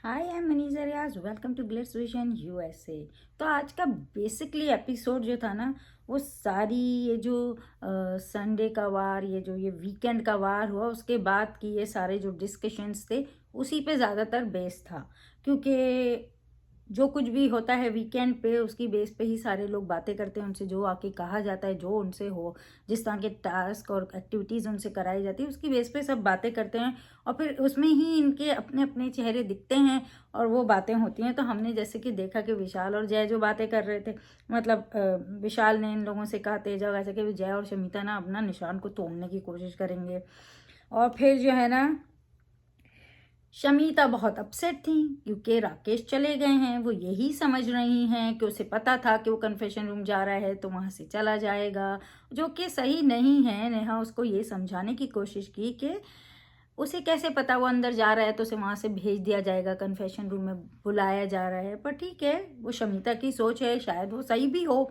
Hi, I am Manisha Riyaz. Welcome to Glitz Vision USA. तो आज का बेसिकली एपिसोड जो था ना, वो सारी ये जो संडे का वार, ये वीकेंड का वार हुआ, उसके बाद की ये सारे जो डिस्कशंस थे उसी पे ज़्यादातर बेस था। क्योंकि जो कुछ भी होता है वीकेंड पे, उसकी बेस पे ही सारे लोग बातें करते हैं। उनसे जो आके कहा जाता है, जो उनसे हो, जिस तरह के टास्क और एक्टिविटीज़ उनसे कराई जाती है, उसकी बेस पे सब बातें करते हैं। और फिर उसमें ही इनके अपने अपने चेहरे दिखते हैं और वो बातें होती हैं। तो हमने जैसे कि देखा कि विशाल और जय जो बातें कर रहे थे, मतलब विशाल ने इन लोगों से कहा, तेजा वैसे कि जय और शमिता ना अपना निशान को तोड़ने की कोशिश करेंगे। और फिर जो है ना, शमीता बहुत अपसेट थी क्योंकि राकेश चले गए हैं। वो यही समझ रही हैं कि उसे पता था कि वो कन्फेशन रूम जा रहा है तो वहाँ से चला जाएगा, जो कि सही नहीं है। नेहा उसको ये समझाने की कोशिश की कि उसे कैसे पता वो अंदर जा रहा है, तो उसे वहाँ से भेज दिया जाएगा, कन्फेशन रूम में बुलाया जा रहा है। पर ठीक है, वो शमीता की सोच है, शायद वो सही भी हो।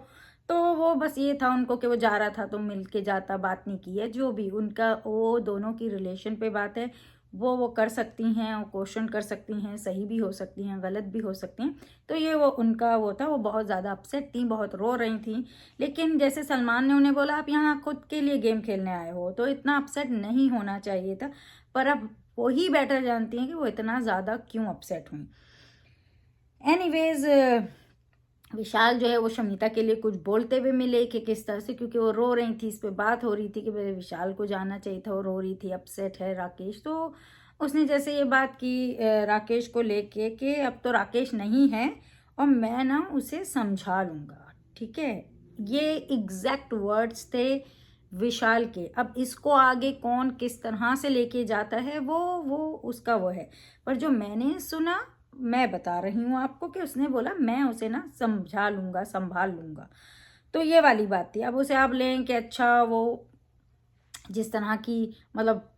तो वो बस ये था उनको कि वो जा रहा था तो मिल के जाता, बात नहीं की है। जो भी उनका, वो दोनों की रिलेशन पे बात है, वो कर सकती हैं, वो क्वेश्चन कर सकती हैं, सही भी हो सकती हैं, गलत भी हो सकती हैं। तो ये वो उनका वो था। वो बहुत ज़्यादा अपसेट थी, बहुत रो रही थी। लेकिन जैसे सलमान ने उन्हें बोला, आप यहाँ खुद के लिए गेम खेलने आए हो, तो इतना अपसेट नहीं होना चाहिए था। पर अब वो ही बेटर जानती हैं कि वो इतना ज़्यादा क्यों अपसेट हुई। एनीवेज, विशाल जो है वो शमिता के लिए कुछ बोलते हुए मिले कि किस तरह से, क्योंकि वो रो रही थी, इस पे बात हो रही थी कि भाई विशाल को जाना चाहिए था, वो रो रही थी, अपसेट है राकेश। तो उसने जैसे ये बात की राकेश को लेके कि अब तो राकेश नहीं है और मैं ना उसे समझा लूँगा, ठीक है। ये एग्जैक्ट वर्ड्स थे विशाल के। अब इसको आगे कौन किस तरह से लेके जाता है, वो उसका वो है। पर जो मैंने सुना, मैं बता रही हूँ आपको कि उसने बोला मैं उसे ना समझा लूँगा, संभाल लूँगा। तो ये वाली बात थी। अब उसे आप लें कि अच्छा, वो जिस तरह की मतलब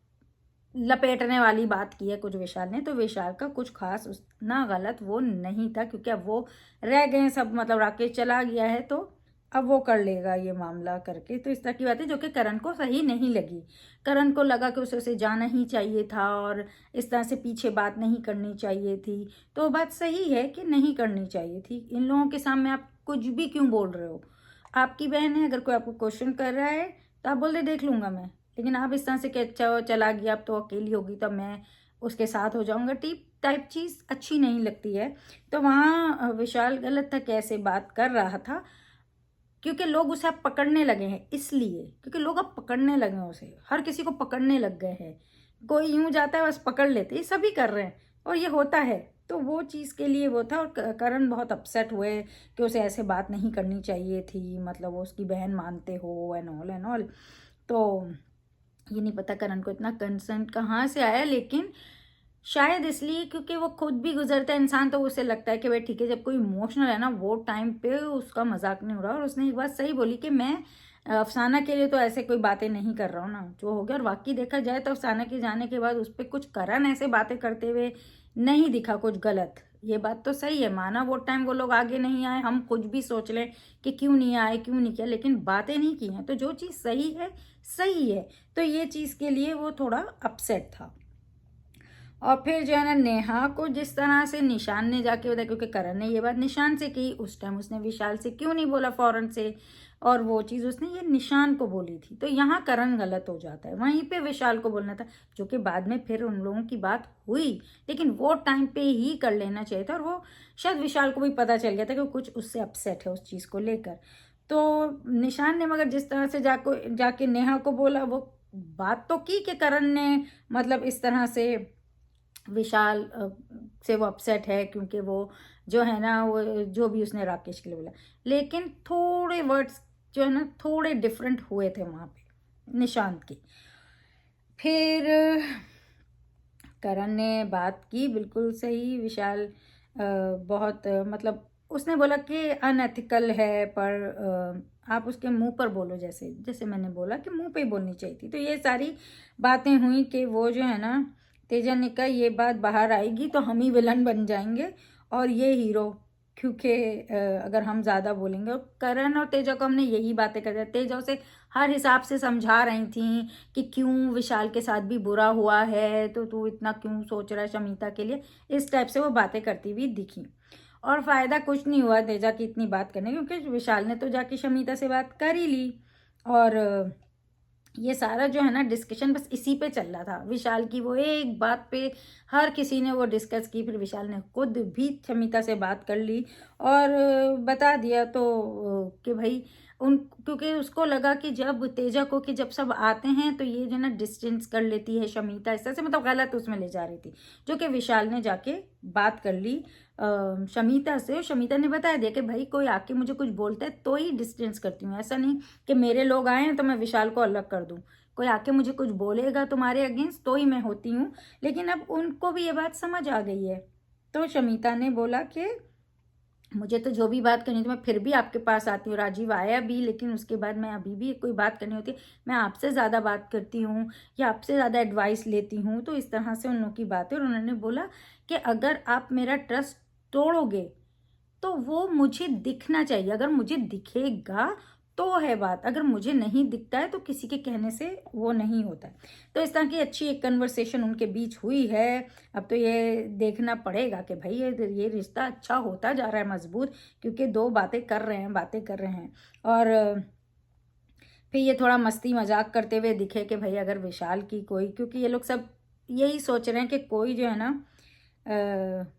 लपेटने वाली बात की है कुछ विशाल ने, तो विशाल का कुछ खास उतना गलत वो नहीं था, क्योंकि अब वो रह गए हैं सब, मतलब राकेश चला गया है तो अब वो कर लेगा ये मामला करके। तो इस तरह की बात है जो कि करण को सही नहीं लगी। करण को लगा कि उसे जाना ही चाहिए था और इस तरह से पीछे बात नहीं करनी चाहिए थी। तो बात सही है कि नहीं करनी चाहिए थी। इन लोगों के सामने आप कुछ भी क्यों बोल रहे हो? आपकी बहन है, अगर कोई आपको क्वेश्चन कर रहा है तो आप बोल दे देख लूंगा मैं। लेकिन आप इस तरह से कि अच्छा वो चला गया, अब तो अकेली होगी तो मैं उसके साथ हो जाऊंगा, टिप टाइप चीज़ अच्छी नहीं लगती है। तो वहाँ विशाल गलत था, कैसे बात कर रहा था, क्योंकि लोग उसे अब पकड़ने लगे हैं। इसलिए क्योंकि लोग अब पकड़ने लगे हैं उसे, हर किसी को पकड़ने लग गए हैं। कोई यूं जाता है बस पकड़ लेते, ये सभी कर रहे हैं और ये होता है। तो वो चीज़ के लिए वो था। और करण बहुत अपसेट हुए कि उसे ऐसे बात नहीं करनी चाहिए थी, मतलब वो उसकी बहन मानते हो, एंड ऑल एंड ऑल। तो ये नहीं पता करण को इतना कंसर्न कहाँ से आया, लेकिन शायद इसलिए क्योंकि वो खुद भी गुजरता है इंसान, तो उसे लगता है कि भाई ठीक है, जब कोई इमोशनल है ना, वो टाइम पे उसका मजाक नहीं हो रहा। और उसने एक बात सही बोली कि मैं अफसाना के लिए तो ऐसे कोई बातें नहीं कर रहा हूँ ना, जो हो गया। और वाकई देखा जाए तो अफसाना के जाने के बाद उस पर कुछ करण ऐसे बातें करते हुए नहीं दिखा कुछ गलत। ये बात तो सही है, माना वो टाइम वो लोग आगे नहीं आए, हम कुछ भी सोच लें कि क्यों नहीं आए, क्यों नहीं किया, लेकिन बातें नहीं की हैं। तो जो चीज़ सही है सही है। तो ये चीज़ के लिए वो थोड़ा अपसेट था। और फिर जो है ना, नेहा को जिस तरह से निशान ने जाके बताया, क्योंकि करण ने ये बात निशान से की, उस टाइम उसने विशाल से क्यों नहीं बोला फौरन से, और वो चीज़ उसने ये निशान को बोली थी। तो यहाँ करण गलत हो जाता है, वहीं पे विशाल को बोलना था, जो कि बाद में फिर उन लोगों की बात हुई, लेकिन वो टाइम पे ही कर लेना चाहिए था। और वो शायद विशाल को भी पता चल गया था कि कुछ उससे अपसेट है उस चीज़ को लेकर। तो निशान ने मगर जिस तरह से जाके नेहा को बोला, वो बात तो की कि करण ने मतलब इस तरह से विशाल से वो अपसेट है, क्योंकि वो जो है ना, वो जो भी उसने राकेश के लिए बोला, लेकिन थोड़े वर्ड्स जो है ना थोड़े डिफरेंट हुए थे वहाँ पे निशांत की। फिर करण ने बात की बिल्कुल सही। विशाल बहुत मतलब उसने बोला कि अनएथिकल है, पर आप उसके मुंह पर बोलो, जैसे जैसे मैंने बोला कि मुंह पे ही बोलनी चाहिए थी। तो ये सारी बातें हुई कि वो जो है ना, तेजा ने कहा ये बात बाहर आएगी तो हम ही विलन बन जाएंगे और ये हीरो क्योंकि अगर हम ज़्यादा बोलेंगे, और करण और तेजा को हमने यही बातें कर दी, तेजा उसे हर हिसाब से समझा रही थी कि क्यों विशाल के साथ भी बुरा हुआ है, तो तू इतना क्यों सोच रहा है शमीता के लिए, इस टाइप से वो बातें करती हुई दिखी। और फ़ायदा कुछ नहीं हुआ तेजा की इतनी बात करने, क्योंकि विशाल ने तो जाके शमीता से बात कर ही ली। और ये सारा जो है ना डिस्कशन बस इसी पे चल रहा था, विशाल की वो एक बात पे हर किसी ने वो डिस्कस की। फिर विशाल ने खुद भी शमीता से बात कर ली और बता दिया तो कि भाई उन, क्योंकि उसको लगा कि जब तेजा को कि जब सब आते हैं तो ये जो ना डिस्टेंस कर लेती है शमीता, इस तरह से मतलब गलत उसमें ले जा रही थी, जो कि विशाल ने जाके बात कर ली शमीता से। शमीता ने बता दिया कि भाई कोई आके मुझे कुछ बोलता है तो ही डिस्टेंस करती हूँ, ऐसा नहीं कि मेरे लोग आए हैं तो मैं विशाल को अलग कर दूँ, कोई आके मुझे कुछ बोलेगा तुम्हारे अगेंस्ट तो ही मैं होती हूँ। लेकिन अब उनको भी ये बात समझ आ गई है, तो शमीता ने बोला कि मुझे तो जो भी बात करनी थी मैं फिर भी आपके पास आती हूँ, राजीव आया भी लेकिन उसके बाद मैं अभी भी कोई बात करनी होती है मैं आपसे ज़्यादा बात करती हूँ या आपसे ज़्यादा एडवाइस लेती हूँ। तो इस तरह से उन लोगों की बात है, और उन्होंने बोला कि अगर आप मेरा ट्रस्ट तोड़ोगे तो वो मुझे दिखना चाहिए, अगर मुझे दिखेगा तो है बात, अगर मुझे नहीं दिखता है तो किसी के कहने से वो नहीं होता है। तो इस तरह की अच्छी एक कन्वर्सेशन उनके बीच हुई है। अब तो ये देखना पड़ेगा कि भाई ये रिश्ता अच्छा होता जा रहा है मजबूत, क्योंकि दो बातें कर रहे हैं। और फिर ये थोड़ा मस्ती मजाक करते हुए दिखे कि भाई अगर विशाल की कोई, क्योंकि ये लोग सब यही सोच रहे हैं कि कोई जो है ना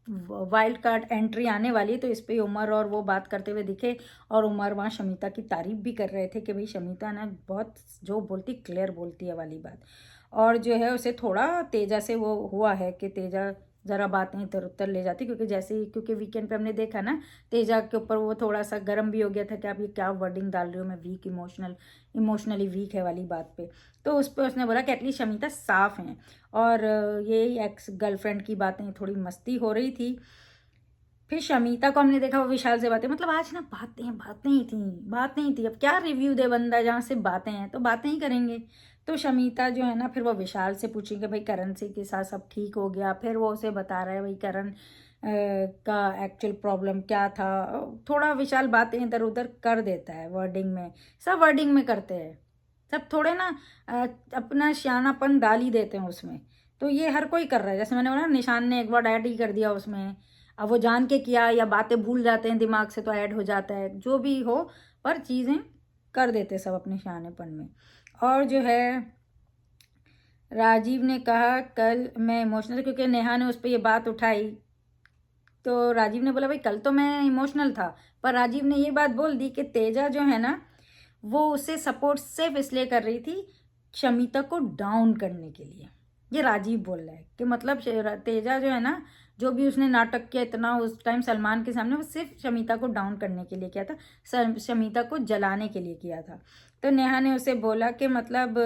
वाइल्ड कार्ड एंट्री आने वाली, तो इस पे उमर और वो बात करते हुए दिखे। और उमर वहाँ शमीता की तारीफ भी कर रहे थे कि भाई शमीता ना बहुत जो बोलती क्लियर बोलती है वाली बात। और जो है उसे थोड़ा तेजा से वो हुआ है कि तेजा ज़रा बातें इधर उधर ले जाती, क्योंकि जैसे ही, क्योंकि वीकेंड पे हमने देखा ना तेजा के ऊपर वो थोड़ा सा गर्म भी हो गया था कि आप ये क्या वर्डिंग डाल रही हो, मैं वीक इमोशनली वीक है वाली बात पे। तो उस पर उसने बोला कि एटलीस्ट शमीता साफ हैं। और ये एक्स गर्लफ्रेंड की बातें थोड़ी मस्ती हो रही थी। फिर शमीता को हमने देखा वो विशाल से बातें, मतलब आज ना बातें ही थी। अब क्या रिव्यू दे बंदा, जहाँ से बातें हैं तो बातें ही करेंगे। तो शमीता जो है ना फिर वो विशाल से पूछेंगे भाई करण से के साथ सब ठीक हो गया, फिर वो उसे बता रहा है भाई करण का एक्चुअल प्रॉब्लम क्या था। थोड़ा विशाल बातें इधर उधर कर देता है वर्डिंग में, सब वर्डिंग में करते हैं, सब थोड़े ना अपना सियानापन डाल ही देते हैं उसमें। तो ये हर कोई कर रहा है, जैसे मैंने बोला निशान ने एक बार ऐड ही कर दिया उसमें, अब वो जान के किया या बातें भूल जाते हैं दिमाग से तो ऐड हो जाता है, जो भी हो पर चीज़ें कर देते सब अपने सियानेपन में। और जो है राजीव ने कहा कल मैं इमोशनल, क्योंकि नेहा ने उस पर ये बात उठाई, तो राजीव ने बोला भाई कल तो मैं इमोशनल था, पर राजीव ने ये बात बोल दी कि तेजा जो है ना वो उसे सपोर्ट सिर्फ इसलिए कर रही थी शमीता को डाउन करने के लिए। ये राजीव बोल रहा है कि मतलब तेजा जो है ना जो भी उसने नाटक किया इतना उस टाइम सलमान के सामने, वो सिर्फ शमीता को डाउन करने के लिए किया था, शमीता को जलाने के लिए किया था। तो नेहा ने उसे बोला कि मतलब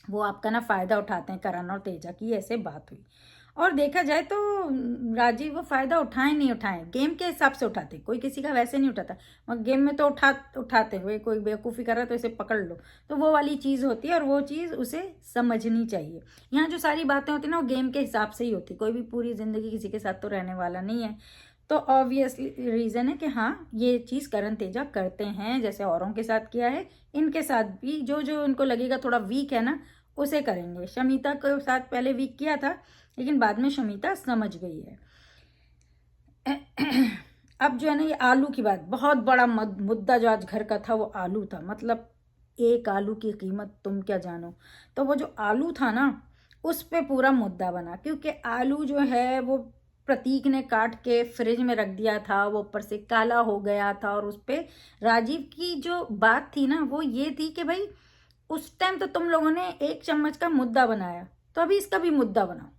वो आपका ना फ़ायदा उठाते हैं, करण और तेजा की ऐसे बात हुई। और देखा जाए तो राजीव वो फ़ायदा उठाएं गेम के हिसाब से उठाते, कोई किसी का वैसे नहीं उठाता, मगर गेम में तो उठाते हुए कोई बेवकूफ़ी कर रहा है तो इसे पकड़ लो, तो वो वाली चीज़ होती है और वो चीज़ उसे समझनी चाहिए। यहाँ जो सारी बातें होती हैं ना वो गेम के हिसाब से ही होती, कोई भी पूरी ज़िंदगी किसी के साथ तो रहने वाला नहीं है। तो ऑब्वियसली रीज़न है कि हाँ ये चीज़ करण तेजा करते हैं, जैसे औरों के साथ किया है इनके साथ भी, जो जो उनको लगेगा थोड़ा वीक है ना उसे करेंगे। शमीता के साथ पहले वीक किया था लेकिन बाद में शमीता समझ गई है। अब जो है ना ये आलू की बात, बहुत बड़ा मुद्दा जो आज घर का था वो आलू था, मतलब एक आलू की कीमत तुम क्या जानो। तो वो जो आलू था ना उस पे पूरा मुद्दा बना, क्योंकि आलू जो है वो प्रतीक ने काट के फ्रिज में रख दिया था, वो ऊपर से काला हो गया था। और उस पर राजीव की जो बात थी ना वो ये थी कि भाई उस टाइम तो तुम लोगों ने एक चम्मच का मुद्दा बनाया, तो अभी इसका भी मुद्दा बनाओ।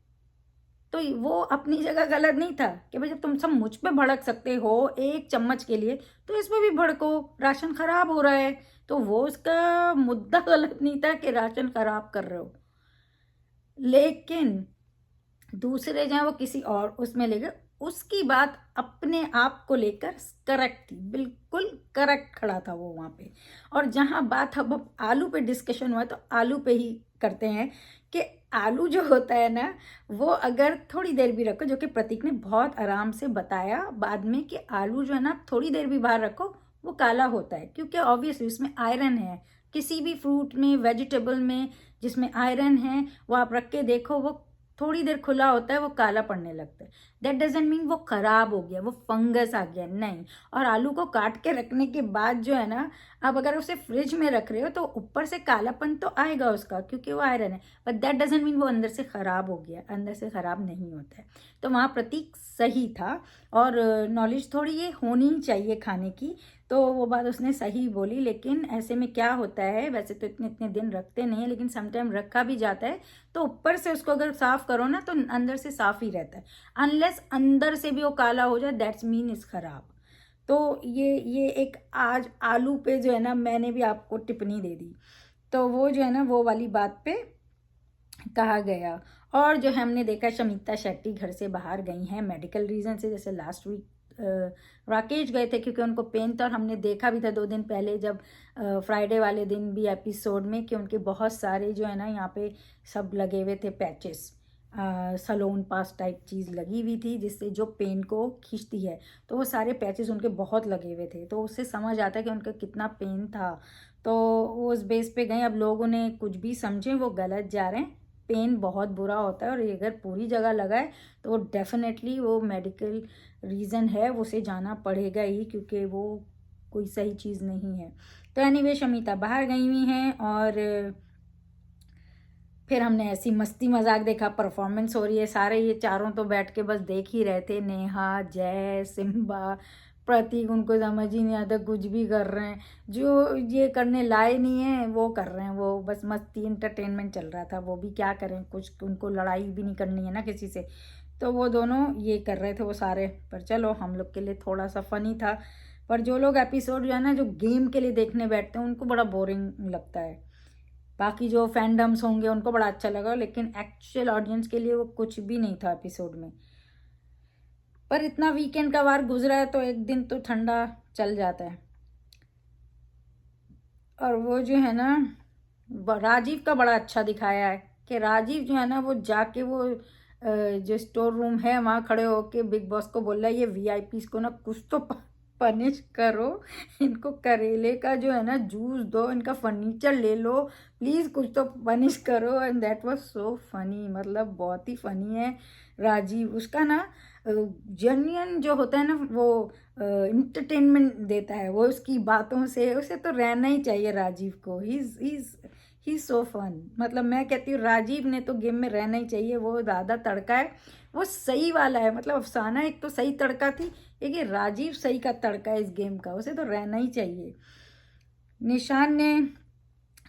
तो वो अपनी जगह गलत नहीं था कि भाई जब तुम सब मुझ पे भड़क सकते हो एक चम्मच के लिए तो इस पे भी भड़को, राशन खराब हो रहा है। तो वो उसका मुद्दा गलत नहीं था कि राशन खराब कर रहे हो, लेकिन दूसरे जहाँ वो किसी और उसमें ले गए, उसकी बात अपने आप को लेकर करेक्ट थी, बिल्कुल करेक्ट खड़ा था वो वहाँ पे। और जहाँ बात अब आलू पे डिस्कशन हुआ तो आलू पे ही करते हैं कि आलू जो होता है ना, वो अगर थोड़ी देर भी रखो, जो कि प्रतीक ने बहुत आराम से बताया बाद में कि आलू जो है ना थोड़ी देर भी बाहर रखो वो काला होता है, क्योंकि ऑब्वियसली उसमें आयरन है। किसी भी फ्रूट में, वेजिटेबल में जिसमें आयरन है, वो आप रख के देखो, वो थोड़ी देर खुला होता है वो काला पड़ने लगता है। दैट डजेंट मीन वो खराब हो गया, वो फंगस आ गया, नहीं। और आलू को काट के रखने के बाद जो है ना, आप अगर उसे फ्रिज में रख रहे हो तो ऊपर से कालापन तो आएगा उसका, क्योंकि वो आयरन है, बट दैट डजेंट मीन वो अंदर से ख़राब हो गया। अंदर से ख़राब नहीं होता है। तो वहाँ प्रतीक सही था, और नॉलेज थोड़ी ये होनी चाहिए खाने की, तो वो बात उसने सही बोली। लेकिन ऐसे में क्या होता है, वैसे तो इतने इतने दिन रखते नहीं है, लेकिन समटाइम रखा भी जाता है, तो ऊपर से उसको अगर साफ़ करो ना तो अंदर से साफ़ ही रहता है। अनलेस अंदर से भी वो काला हो जाए, दैट्स मीन इज़ ख़राब। तो ये एक आज आलू पे जो है ना मैंने भी आपको टिप्पणी दे दी, तो वो जो है ना वो वाली बात पे कहा गया। और जो है हमने देखा शमिता शेट्टी घर से बाहर गई हैं मेडिकल रीज़न से, जैसे लास्ट वीक राकेश गए थे क्योंकि उनको पेन था, और हमने देखा भी था 2 दिन पहले जब फ्राइडे वाले दिन भी एपिसोड में कि उनके बहुत सारे जो है ना यहाँ पे सब लगे हुए थे पैचेस, सलोन पास टाइप चीज़ लगी हुई थी जिससे जो पेन को खींचती है, तो वो सारे पैचेस उनके बहुत लगे हुए थे, तो उससे समझ आता है कि उनका कितना पेन था। तो वो उस बेस पे गए। अब लोगों ने कुछ भी समझे वो गलत जा रहे हैं, पेन बहुत बुरा होता है, और ये अगर पूरी जगह लगा है तो डेफिनेटली वो मेडिकल रीज़न है, वो उसे जाना पड़ेगा ही, क्योंकि वो कोई सही चीज़ नहीं है। तो एनीवे शमिता बाहर गई हुई हैं, और फिर हमने ऐसी मस्ती मजाक देखा, परफॉर्मेंस हो रही है, सारे ये चारों तो बैठ के बस देख ही रहे थे, नेहा, जय, सिम्बा, प्रतीक, उनको समझ ही नहीं आता, कुछ भी कर रहे हैं, जो ये करने लाए नहीं है वो कर रहे हैं, वो बस मस्ती इंटरटेनमेंट चल रहा था, वो भी क्या करें, कुछ उनको लड़ाई भी नहीं करनी है ना किसी से, तो वो दोनों ये कर रहे थे वो सारे। पर चलो हम लोग के लिए थोड़ा सा फनी था, पर जो लोग एपिसोड जो है ना जो गेम के लिए देखने बैठते हैं उनको बड़ा बोरिंग लगता है। बाकी जो फैंडम्स होंगे उनको बड़ा अच्छा लगा, लेकिन एक्चुअल ऑडियंस के लिए वो कुछ भी नहीं था एपिसोड में। पर इतना वीकेंड का वार गुजरा है तो एक दिन तो ठंडा चल जाता है। और वो जो है ना राजीव का बड़ा अच्छा दिखाया है कि राजीव जो है ना वो जाके वो जो स्टोर रूम है वहाँ खड़े होके बिग बॉस को बोल रहा है ये वीआईपीज को ना कुछ तो पनिश करो, इनको करेले का जो है ना जूस दो, इनका फर्नीचर ले लो प्लीज़, कुछ तो पनिश करो। And that was so funny, मतलब बहुत ही फनी है राजीव। उसका ना जेन्युइन जो होता है ना वो इंटरटेनमेंट देता है वो उसकी बातों से, उसे तो रहना ही चाहिए राजीव को। ही सो फन, मतलब मैं कहती हूँ राजीव ने तो गेम में रहना ही चाहिए, वो ज़्यादा तड़का है, वो सही वाला है। मतलब अफसाना एक तो सही तड़का थी, एक ये राजीव सही का तड़का है इस गेम का, उसे तो रहना ही चाहिए। निशान ने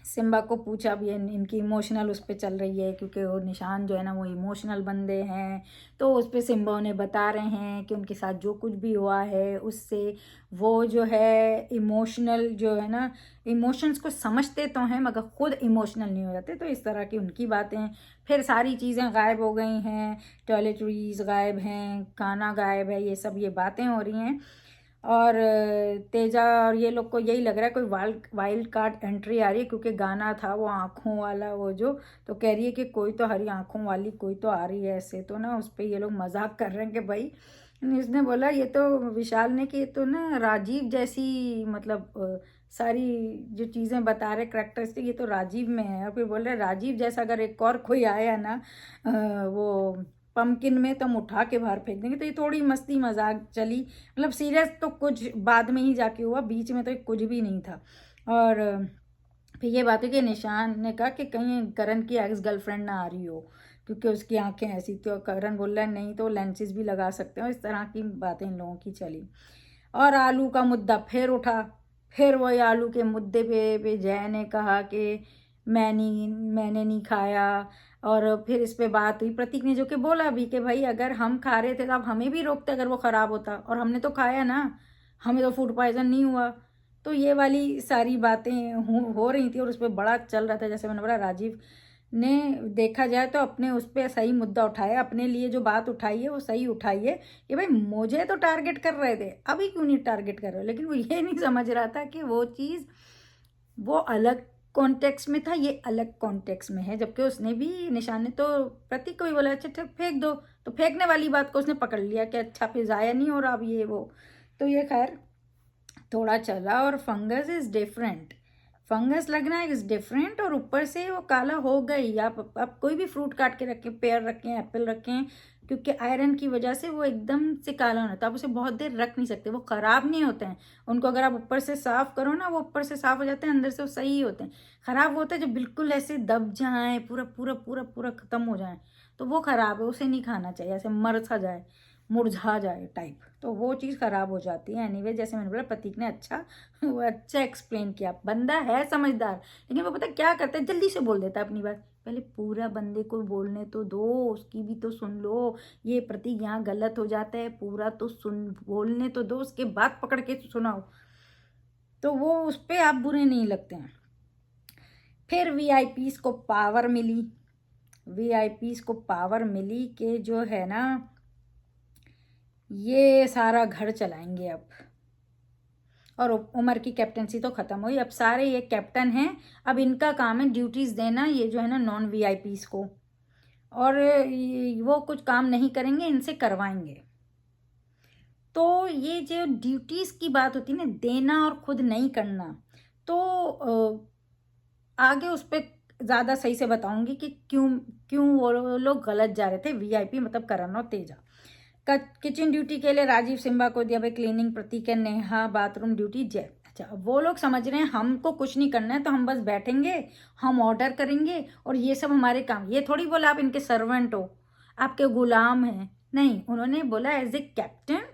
सिम्बा को पूछा भी, इनकी इमोशनल उस पर चल रही है क्योंकि वो निशान जो है ना वो इमोशनल बंदे हैं, तो उस पर सिम्बा उन्हें बता रहे हैं कि उनके साथ जो कुछ भी हुआ है उससे वो जो है इमोशनल जो है ना, इमोशंस को समझते तो हैं मगर खुद इमोशनल नहीं हो जाते, तो इस तरह की उनकी बातें। फिर सारी चीज़ें गायब हो गई हैं, टॉयलेटरीज गायब हैं, खाना गायब है, ये सब ये बातें हो रही हैं। और तेजा और ये लोग को यही लग रहा है कोई वाइल्ड कार्ड एंट्री आ रही है, क्योंकि गाना था वो आँखों वाला वो जो, तो कह रही है कि कोई तो हरी आँखों वाली कोई तो आ रही है ऐसे, तो ना उस पर ये लोग मजाक कर रहे हैं कि भाई, इसने बोला ये तो विशाल ने कि ये तो ना राजीव जैसी, मतलब सारी जो चीज़ें बता रहे करेक्टरिस्टिक ये तो राजीव में है, और फिर बोल रहे राजीव जैसा अगर एक और कोई आया ना वो पम्पकिन में तो हम उठा के बाहर फेंक देंगे। तो ये थोड़ी मस्ती मजाक चली, मतलब सीरियस तो कुछ बाद में ही जाके हुआ, बीच में तो कुछ भी नहीं था। और फिर ये बात है कि निशान ने कहा कि कहीं करण की एक्स गर्लफ्रेंड ना आ रही हो क्योंकि उसकी आंखें ऐसी, तो करण बोल रहा है नहीं तो लेंसेज भी लगा सकते हो, इस तरह की बातें इन लोगों की चली। और आलू का मुद्दा फिर उठा, फिर वही आलू के मुद्दे पे जय ने कहा कि मैंने नहीं खाया, और फिर इस पे बात हुई, प्रतीक ने जो कि बोला भी कि भाई अगर हम खा रहे थे तो आप हमें भी रोकते अगर वो ख़राब होता, और हमने तो खाया ना, हमें तो फूड पॉइजन नहीं हुआ। तो ये वाली सारी बातें हो रही थी, और उस पर बड़ा चल रहा था। जैसे मैंने बोला राजीव ने देखा जाए तो अपने उस पर सही मुद्दा उठाया, अपने लिए जो बात उठाई है वो सही उठाई है कि भाई मुझे तो टारगेट कर रहे थे, अभी क्यों नहीं टारगेट कर रहे हो, लेकिन वो ये नहीं समझ रहा था कि वो चीज़ वो अलग कॉन्टेक्स्ट में था, ये अलग कॉन्टेक्स्ट में है। जबकि उसने भी, निशान ने तो प्रतीक को भी बोला अच्छा ठीक फेंक दो, तो फेंकने वाली बात को उसने पकड़ लिया कि अच्छा फिर ज़ाया नहीं हो रहा अब ये वो। तो ये खैर थोड़ा चला। और फंगस इज़ डिफरेंट, फंगस लगना इज़ डिफरेंट। और ऊपर से वो काला हो गई। आप कोई भी फ्रूट काट के रखें, पेयर रखें, एप्पल रखें, क्योंकि आयरन की वजह से वो एकदम से काला होता है। आप उसे बहुत देर रख नहीं सकते, वो ख़राब नहीं होते हैं। उनको अगर आप ऊपर से साफ़ करो ना, वो ऊपर से साफ़ हो जाते हैं, अंदर से वो सही होते हैं। ख़राब होता है जब बिल्कुल ऐसे दब जाएँ, पूरा पूरा पूरा पूरा ख़त्म हो जाए, तो वो ख़राब है, उसे नहीं खाना चाहिए। ऐसे मर सा जाए, मुरझा जाए टाइप, तो वो चीज़ ख़राब हो जाती है। एनीवे जैसे मैंने बोला, प्रतीक ने वो अच्छा एक्सप्लेन किया। बंदा है समझदार, लेकिन वो पता क्या करता है, जल्दी से बोल देता है अपनी बात। पहले पूरा बंदे को बोलने तो दो, उसकी भी तो सुन लो। ये प्रतीक यहाँ गलत हो जाता है, पूरा तो सुन, बोलने तो दो, उसके बाद पकड़ के सुनाओ, तो वो उस पर आप बुरे नहीं लगते हैं। फिर वीआईपीज़ को पावर मिली, वीआईपीज़ को पावर मिली कि जो है ना, ये सारा घर चलाएंगे अब। और उमर की कैप्टनसी तो ख़त्म हुई, अब सारे ये कैप्टन हैं। अब इनका काम है ड्यूटीज़ देना, ये जो है ना नॉन वीआईपीज़ को। और वो कुछ काम नहीं करेंगे, इनसे करवाएंगे। तो ये जो ड्यूटीज़ की बात होती है ना, देना और खुद नहीं करना, तो आगे उस पर ज़्यादा सही से बताऊंगी कि क्यों क्यों वो लोग गलत जा रहे थे। वीआईपी मतलब करण और तेजा। किचन ड्यूटी के लिए राजीव सिम्बा को दिया भाई क्लीनिंग, प्रतीक है नेहा बाथरूम ड्यूटी जय। अच्छा, अब वो लोग समझ रहे हैं हमको कुछ नहीं करना है, तो हम बस बैठेंगे, हम ऑर्डर करेंगे और ये सब हमारे काम। ये थोड़ी बोला आप इनके सर्वेंट हो, आपके गुलाम हैं, नहीं। उन्होंने बोला एज ए कैप्टन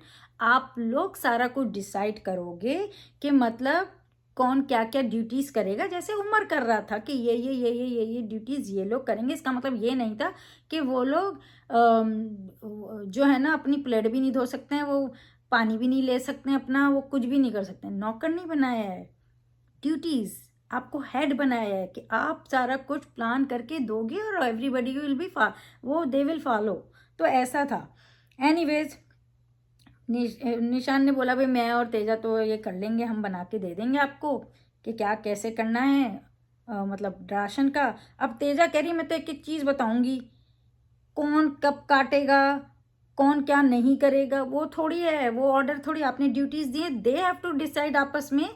आप लोग सारा कुछ डिसाइड करोगे कि मतलब कौन क्या क्या ड्यूटीज़ करेगा। जैसे उमर कर रहा था कि ये ड्यूटीज़ ये लोग करेंगे, इसका मतलब ये नहीं था कि वो लोग जो है ना अपनी प्लेट भी नहीं धो सकते हैं, वो पानी भी नहीं ले सकते हैं अपना, वो कुछ भी नहीं कर सकते हैं। नौकर नहीं बनाया है, ड्यूटीज़ आपको हेड बनाया है कि आप सारा कुछ प्लान करके दोगे और एवरीबडी विल बी वो दे विल फॉलो। तो ऐसा था। एनीवेज निशान ने बोला भाई मैं और तेजा तो ये कर लेंगे, हम बना के दे देंगे आपको कि क्या कैसे करना है, मतलब राशन का। अब तेजा कह रही मैं तो एक एक चीज़ बताऊंगी, कौन कब काटेगा, कौन क्या नहीं करेगा, वो थोड़ी है, वो ऑर्डर थोड़ी। आपने ड्यूटीज़ दिए, दे हैव टू डिसाइड आपस में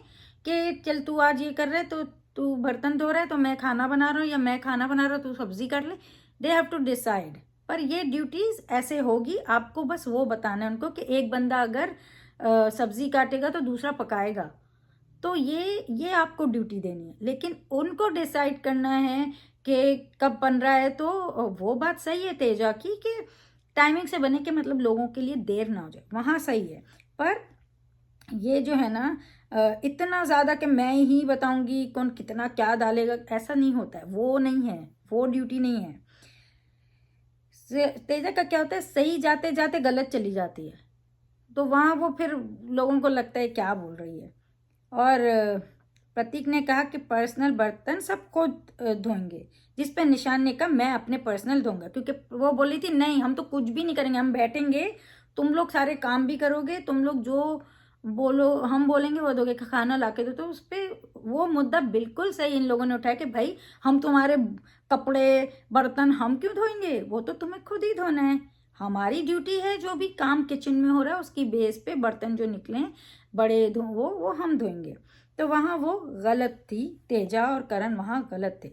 कि चल तू आज ये कर रहे तो तू बर्तन धो रहा है तो मैं खाना बना रहा हूँ, या मैं खाना बना रहा हूँ तू सब्जी कर ले। They have to decide. पर ये ड्यूटीज़ ऐसे होगी, आपको बस वो बताना है उनको कि एक बंदा अगर सब्जी काटेगा तो दूसरा पकाएगा, तो ये आपको ड्यूटी देनी है। लेकिन उनको डिसाइड करना है कि कब बन रहा है, तो वो बात सही है तेजा की कि टाइमिंग से बने कि मतलब लोगों के लिए देर ना हो जाए, वहाँ सही है। पर ये जो है ना इतना ज़्यादा कि मैं ही बताऊंगी कौन कितना क्या डालेगा, ऐसा नहीं होता है, वो नहीं है, वो ड्यूटी नहीं है। तेजा का क्या होता है, सही जाते जाते गलत चली जाती है, तो वहाँ वो फिर लोगों को लगता है क्या बोल रही है। और प्रतीक ने कहा कि पर्सनल बर्तन सब खुद धोएंगे, जिस पे निशान ने कहा मैं अपने पर्सनल धोऊंगा, क्योंकि वो बोली थी नहीं हम तो कुछ भी नहीं करेंगे, हम बैठेंगे, तुम लोग सारे काम भी करोगे, तुम लोग जो बोलो हम बोलेंगे वो दोगे, खाना ला के दो। तो उस पर वो मुद्दा बिल्कुल सही इन लोगों ने उठाया कि भाई हम तुम्हारे कपड़े बर्तन हम क्यों धोएंगे, वो तो तुम्हें खुद ही धोना है। हमारी ड्यूटी है जो भी काम किचन में हो रहा है उसकी बेस पे बर्तन जो निकले बड़े वो हम धोएंगे। तो वहाँ वो गलत थी, तेजा और करण वहाँ गलत थे।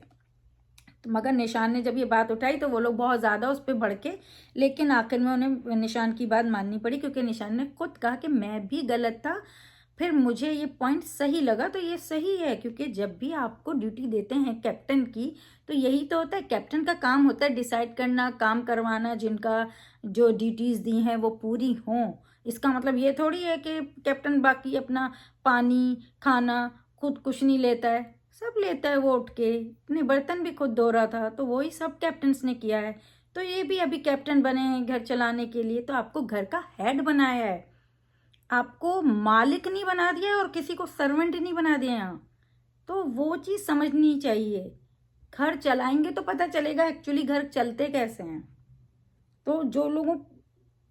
तो मगर निशान ने जब ये बात उठाई तो वो लोग बहुत ज़्यादा उस पर भड़के, लेकिन आखिर में उन्हें निशान की बात माननी पड़ी, क्योंकि निशान ने खुद कहा कि मैं भी गलत था, फिर मुझे ये पॉइंट सही लगा। तो ये सही है, क्योंकि जब भी आपको ड्यूटी देते हैं कैप्टन की, तो यही तो होता है, कैप्टन का काम होता है डिसाइड करना, काम करवाना, जिनका जो ड्यूटीज़ दी हैं वो पूरी हों। इसका मतलब ये थोड़ी है कि कैप्टन बाकी अपना पानी खाना खुद कुछ नहीं लेता है, सब लेता है। वो उठ के अपने बर्तन भी खुद धो रहा था, तो वही सब कैप्टन्स ने किया है। तो ये भी अभी कैप्टन बने हैं घर चलाने के लिए, तो आपको घर का हेड बनाया है, आपको मालिक नहीं बना दिया और किसी को सर्वेंट नहीं बना दिया यहाँ। तो वो चीज़ समझनी चाहिए। घर चलाएंगे तो पता चलेगा एक्चुअली घर चलते कैसे हैं। तो जो लोगों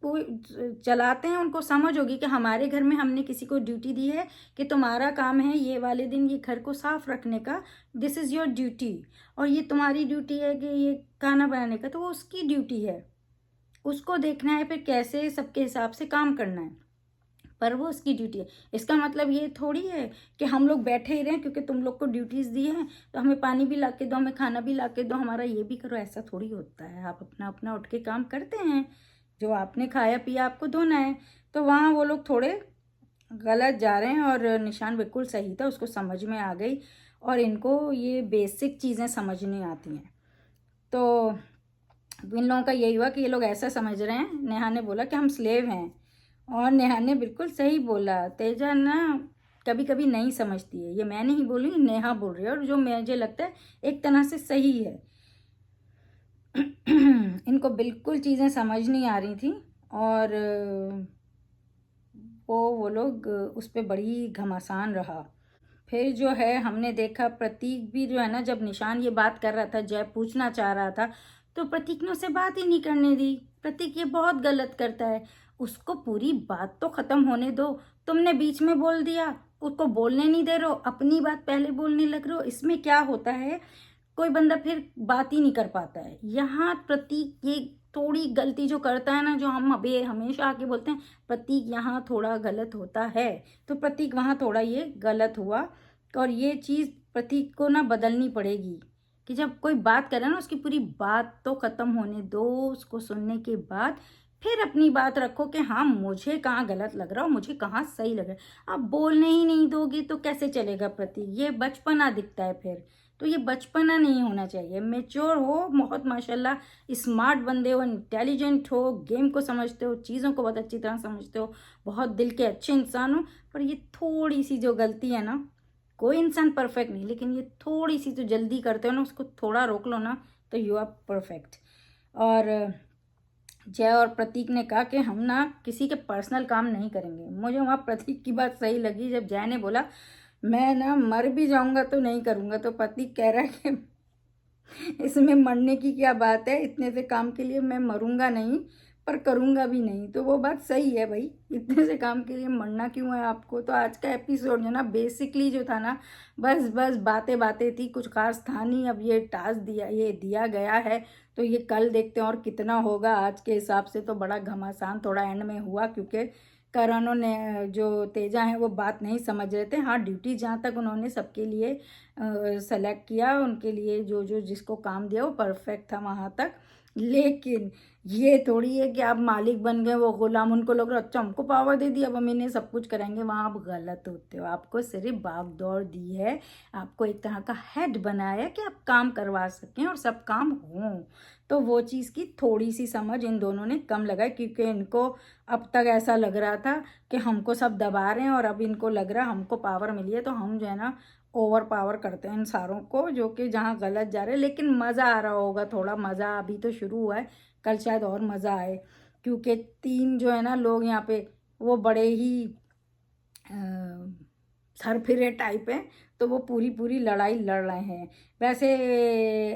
कोई चलाते हैं उनको समझ होगी कि हमारे घर में हमने किसी को ड्यूटी दी है कि तुम्हारा काम है ये वाले दिन ये घर को साफ रखने का, दिस इज़ योर ड्यूटी, और ये तुम्हारी ड्यूटी है कि ये खाना बनाने का, तो वो उसकी ड्यूटी है, उसको देखना है फिर कैसे सबके हिसाब से काम करना है, पर वो उसकी ड्यूटी है। इसका मतलब ये थोड़ी है कि हम लोग बैठे ही रहें क्योंकि तुम लोग को ड्यूटीज़ दी हैं तो हमें पानी भी ला के दो, हमें खाना भी ला के दो, हमारा ये भी करो, ऐसा थोड़ी होता है। आप अपना अपना उठ के काम करते हैं, जो आपने खाया पिया आपको धोना है। तो वहाँ वो लोग थोड़े गलत जा रहे हैं और निशान बिल्कुल सही था, उसको समझ में आ गई और इनको ये बेसिक चीज़ें समझ नहीं आती हैं। तो इन लोगों का यही हुआ कि ये लोग ऐसा समझ रहे हैं। नेहा ने बोला कि हम स्लेव हैं, और नेहा ने बिल्कुल सही बोला। तेजा ना कभी कभी नहीं समझती है, ये मैं नहीं बोल रही, नेहा बोल रही है, और जो मुझे लगता है एक तरह से सही है। इनको चीज़ें समझ नहीं आ रही थी और वो लोग उस पर बड़ी घमासान रहा। फिर जो है हमने देखा प्रतीक भी जो है ना, जब निशान ये बात कर रहा था, जय पूछना चाह रहा था, तो प्रतीक ने उसे बात ही नहीं करने दी। प्रतीक ये बहुत गलत करता है, उसको पूरी बात तो ख़त्म होने दो, तुमने बीच में बोल दिया, उसको बोलने नहीं दे रहे हो, अपनी बात पहले बोलने लग रहे हो। इसमें क्या होता है, कोई बंदा फिर बात ही नहीं कर पाता है। यहाँ प्रतीक ये थोड़ी गलती जो करता है ना, जो हम अभी हमेशा आके बोलते हैं प्रतीक यहाँ थोड़ा गलत होता है, तो प्रतीक वहाँ थोड़ा ये गलत हुआ। और ये चीज़ प्रतीक को ना बदलनी पड़ेगी कि जब कोई बात करे ना, उसकी पूरी बात तो ख़त्म होने दो, उसको सुनने के बाद फिर अपनी बात रखो कि हाँ मुझे कहाँ गलत लग रहा हो, मुझे कहाँ सही लग रहा है। आप बोलने ही नहीं दोगे तो कैसे चलेगा प्रतीक, ये बचपना दिखता है फिर। तो ये बचपना नहीं होना चाहिए, मेच्योर हो, बहुत माशाल्लाह स्मार्ट बंदे हो, इंटेलिजेंट हो, गेम को समझते हो, चीज़ों को बहुत अच्छी तरह समझते हो, बहुत दिल के अच्छे इंसान हो। पर ये थोड़ी सी जो गलती है ना, कोई इंसान परफेक्ट नहीं, लेकिन ये थोड़ी सी जो जल्दी करते हो ना, उसको थोड़ा रोक लो ना, तो यू आर परफेक्ट। और जय और प्रतीक ने कहा कि हम ना किसी के पर्सनल काम नहीं करेंगे। मुझे वहाँ प्रतीक की बात सही लगी, जब जय ने बोला मैं ना मर भी जाऊंगा तो नहीं करूंगा, तो प्रतीक कह रहा है कि इसमें मरने की क्या बात है, इतने से काम के लिए मैं मरूंगा नहीं पर करूंगा भी नहीं। तो वो बात सही है भाई, इतने से काम के लिए मरना क्यों है आपको। तो आज का एपिसोड जो ना बेसिकली जो था ना, बस बस बातें बातें थी, कुछ खास था नहीं। अब ये टास्क दिया गया है, तो ये कल देखते हैं और कितना होगा। आज के हिसाब से तो बड़ा घमासान थोड़ा एंड में हुआ, क्योंकि करण ने जो तेजा हैं वो बात नहीं समझ रहे थे। हाँ, ड्यूटी जहाँ तक उन्होंने सबके लिए सेलेक्ट किया, उनके लिए जो जो जिसको काम दिया वो परफेक्ट था वहाँ तक। लेकिन ये थोड़ी है कि आप मालिक बन गए, वो गुलाम, उनको लग रहा अच्छा हमको पावर दे दी अब हम इन्हें सब कुछ करेंगे। वहाँ आप गलत होते हो, आपको सिर्फ भाग दौड़ दी है, आपको एक तरह का हेड बनाया कि आप काम करवा सकें और सब काम हों। तो वो चीज़ की थोड़ी सी समझ इन दोनों ने कम लगाई, क्योंकि इनको अब तक ऐसा लग रहा था कि हमको सब दबा रहे हैं, और अब इनको लग रहा है हमको पावर मिली है तो हम जो है ना ओवर पावर करते हैं इन सारों को, जो कि जहाँ गलत जा रहे हैं। लेकिन मज़ा आ रहा होगा, थोड़ा मज़ा अभी तो शुरू हुआ है, कल शायद और मज़ा आए, क्योंकि 3 जो है ना लोग यहाँ पे वो बड़े ही सरफिरे टाइप हैं, तो वो पूरी पूरी लड़ाई लड़ रहे हैं। वैसे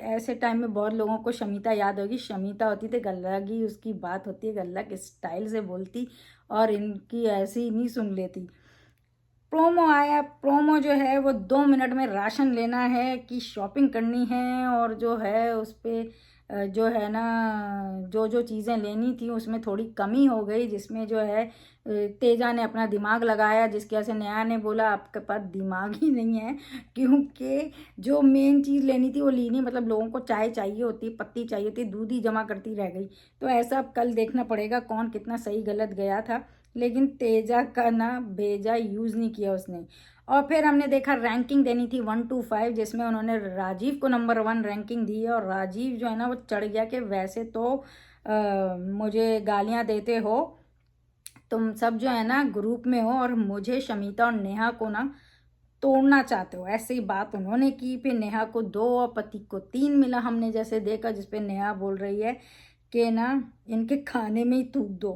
ऐसे टाइम में बहुत लोगों को शमिता याद होगी। शमिता होती थी गल्ला की, उसकी बात होती है गल्ला के स्टाइल से बोलती, और इनकी ऐसी नहीं सुन लेती। प्रोमो आया, प्रोमो जो है वो 2 मिनट में राशन लेना है कि शॉपिंग करनी है, और जो है उस पर जो है ना जो जो चीज़ें लेनी थी उसमें थोड़ी कमी हो गई, जिसमें जो है तेजा ने अपना दिमाग लगाया, जिसकी वजह से नेहा ने बोला आपके पास दिमाग ही नहीं है, क्योंकि जो मेन चीज़ लेनी थी वो ली नहीं। मतलब लोगों को चाय चाहिए होती, पत्ती चाहिए होती, दूध ही जमा करती रह गई। तो ऐसा अब कल देखना पड़ेगा कौन कितना सही गलत गया था, लेकिन तेजा का ना भेजा यूज़ नहीं किया उसने। और फिर हमने देखा रैंकिंग देनी थी 1 to 5, जिसमें उन्होंने राजीव को नंबर 1 रैंकिंग दी है, और राजीव जो है ना वो चढ़ गया कि वैसे तो मुझे गालियां देते हो, तुम सब जो है ना ग्रुप में हो, और मुझे शमिता और नेहा को ना तोड़ना चाहते हो, ऐसी बात उन्होंने की। फिर नेहा को 2 और प्रतीक को 3 मिला, हमने जैसे देखा, जिसपे नेहा बोल रही है कि ना इनके खाने में ही थूक दो।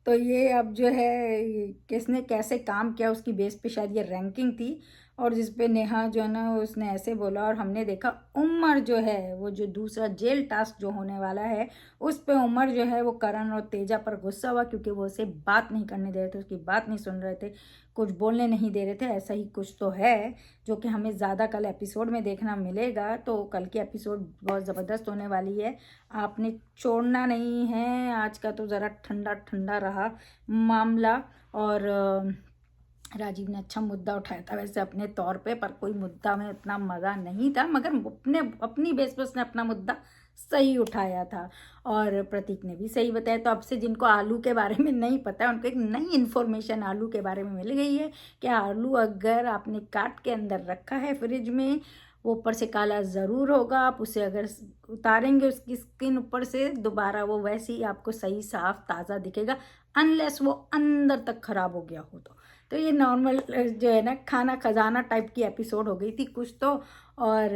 तो ये अब जो है किसने कैसे काम किया उसकी बेस पे शायद ये रैंकिंग थी। और जिस पे नेहा जो है ना उसने ऐसे बोला, और हमने देखा उमर जो है वो जो दूसरा जेल टास्क जो होने वाला है उस पे उमर जो है वो करण और तेजा पर गुस्सा हुआ क्योंकि वो उसे बात नहीं करने दे रहे थे, उसकी बात नहीं सुन रहे थे, कुछ बोलने नहीं दे रहे थे। ऐसा ही कुछ तो है जो कि हमें ज़्यादा कल एपिसोड में देखना मिलेगा। तो कल की एपिसोड बहुत ज़बरदस्त होने वाली है, आपने छोड़ना नहीं है। आज का तो ज़रा ठंडा ठंडा रहा मामला, और राजीव ने अच्छा मुद्दा उठाया था वैसे अपने तौर पे, पर कोई मुद्दा में उतना मज़ा नहीं था, मगर अपनी बेस पर उसने अपना मुद्दा सही उठाया था। और प्रतीक ने भी सही बताया। तो अब से जिनको आलू के बारे में नहीं पता है उनको एक नई इन्फॉर्मेशन आलू के बारे में मिल गई है कि आलू अगर आपने काट के अंदर रखा है फ्रिज में, वो ऊपर से काला ज़रूर होगा। आप उसे अगर उतारेंगे उसकी स्किन ऊपर से दोबारा वो वैसे ही आपको सही साफ ताज़ा दिखेगा, अनलेस वो अंदर तक ख़राब हो गया हो तो ये नॉर्मल जो है ना खाना खजाना टाइप की एपिसोड हो गई थी कुछ तो, और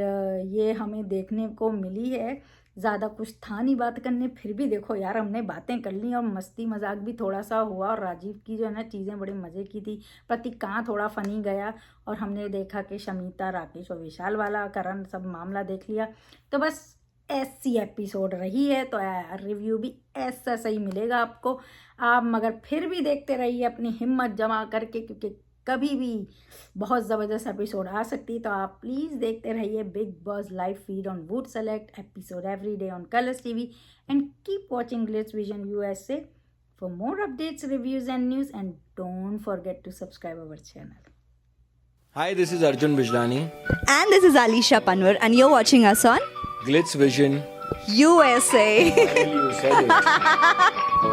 ये हमें देखने को मिली है। ज़्यादा कुछ था नहीं बात करने, फिर भी देखो यार हमने बातें कर ली और मस्ती मजाक भी थोड़ा सा हुआ, और राजीव की जो है ना चीज़ें बड़े मज़े की थी। प्रतीक कहाँ थोड़ा फ़नी गया, और हमने देखा कि शमिता, राकेश और विशाल वाला करण सब मामला देख लिया। तो बस ऐसी एपिसोड रही है, तो रिव्यू भी ऐसा सही मिलेगा आपको। आप मगर फिर भी देखते रहिए अपनी हिम्मत जमा करके, क्योंकि कभी भी बहुत ज़बरदस्त एपिसोड आ सकती है। तो आप प्लीज़ देखते रहिए big boss live feed on would select episode every day on Colors TV, and keep watching Glitz vision USA for more updates, reviews and news, and don't forget to subscribe our channel. Hi, this is Arjun Bijlani. And this is Alisha Panwar, and you're watching us on Glitz Vision. USA. You said it.